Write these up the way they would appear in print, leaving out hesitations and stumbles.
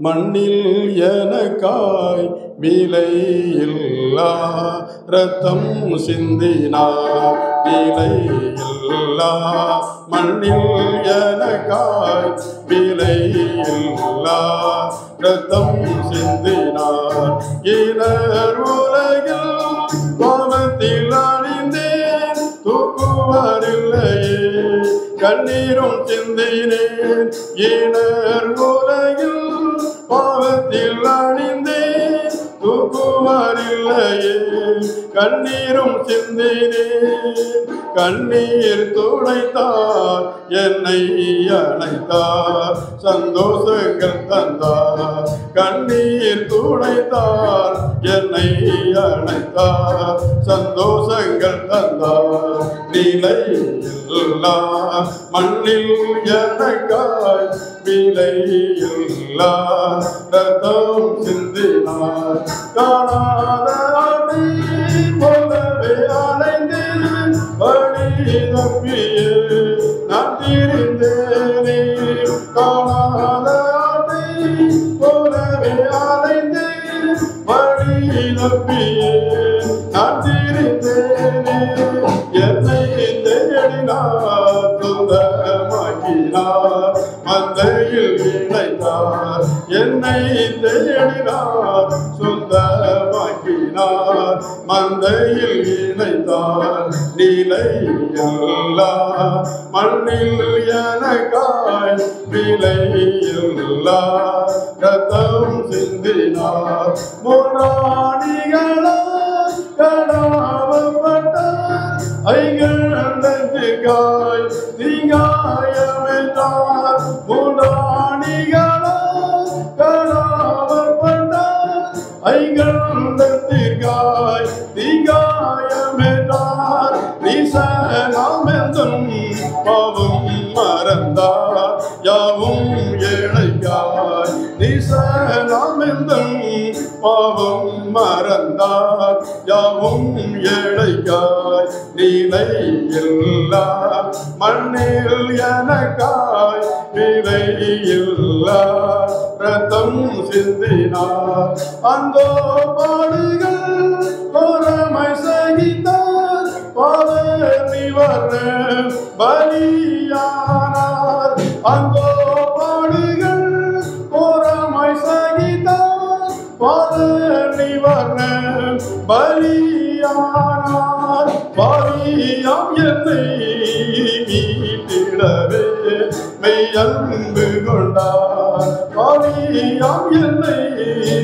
மண்ணில் எனக்காய் விலையில்லா ரத்தம் சிந்தினார். விலையில்லா மண்ணில் எனக்காய் விலையில்லா ரத்தம் சிந்தினார். இனர் உலகில் பாவத்தில் அழிந்தேன், தூக்குவாரில்லையே கண்ணீரும் சிந்தினேன். இனர் உலகில் பாவத்தில் அழிந்தேன், தூக்குவாரில்லையே கண்ணீரும் சிந்தினேன். கண்ணீர் துடைத்தார், என்னை அணைத்தார், சந்தோஷங்கள் தந்தார். கண்ணீர் துடைத்தார், என்னை அணைத்தார், சந்தோஷங்கள் தந்தார். நிலையில்லா மண்ணில் எனக்காய் விலையில்லா ரத்தம் சிந்தினார். காணாத ஆட்டை போலவே அலைந்தேன், வழி தப்பியே நான் திரிந்தேனே. காணாத ஆட்டை போலவே அலைந்தேன், வழி தப்பியே நான் திரிந்தேனே. என்னை தேடினார், சொந்தமாக்கினார், மந்தையில் இணைத்தார். என்னை தேடினார், சொந்தமாக்கினார், மந்தையில் இணைத்தார். நிலையில்லா மண்ணில் எனக்காய் விலையில்லா ரத்தம் சிந்தினார். முன்னாடிகளால் கடாவப்பட்டார், ஐகண்டத்துக்காய் தீங்காயமென்றார். முன்னாடிகளால் கடாவப்பட்டார், ஐகண்டத்திற்காய் தீங்காயமென்றார். நீசனாமென்றும் பாவம் மறந்தார், யாவும் ஏழைக்காய். நீசனாமென்றும் பாவம் மறந்தார், யாவும் ஏழைக்காய். நிலையில்லா மண்ணில் எனக்காய் விலையில்லா ரத்தம் சிந்தினார். அந்தோ பாடுகள் பொறாமை சகித்தார், பாவ நிவாரண பலியானார். அந்தோ பாடுகள் பொறாமை சகித்தார், பாவ நிவாரண பலியானார். பாவியாம் என்னை மீட்டிடவே மெய்யன்பு கொண்டார். பாவியாம் என்னை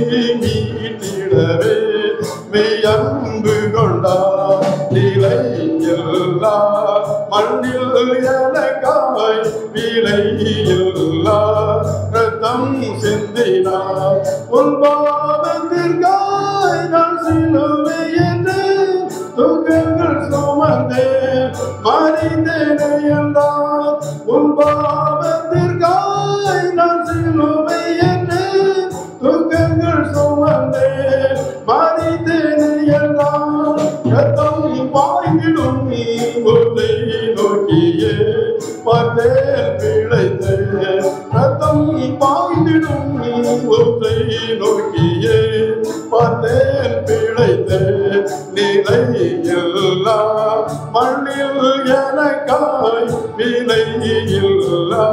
மீட்டிடவே மெய்யன்பு கொண்டார். நிலையில்லா மண்ணில் எனக்காய் விலையில்லா ரத்தம் சிந்தினார். உன் பாவத்திற்காய் நான் சிலுவை என்று துக்கங்கள் சுமந்தேன், மறிந்தேனே என்றார். உன் பாவத்திற்காய் நான் சிலுவை என்று துக்கங்கள் சுமந்தேன், மறிந்தேனே என்றார். ரத்தம் பாய்ந்திடும் உன்னை நோக்கியே பார்த்தேன் பிழைத்தேன். ரத்தம் பாய்ந்திடும் உன்னை நோக்கியே பார்த்தேன் பிழைத்தேன். நிலையில்லா மண்ணில் எனக்காய் விலையில்லா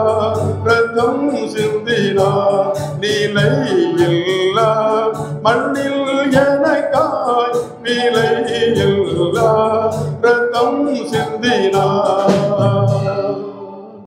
ரத்தம் சிந்தினார். நிலையில்லா மண்ணில் எனக்காய் விலையில்லா ரத்தம் சிந்தினார்.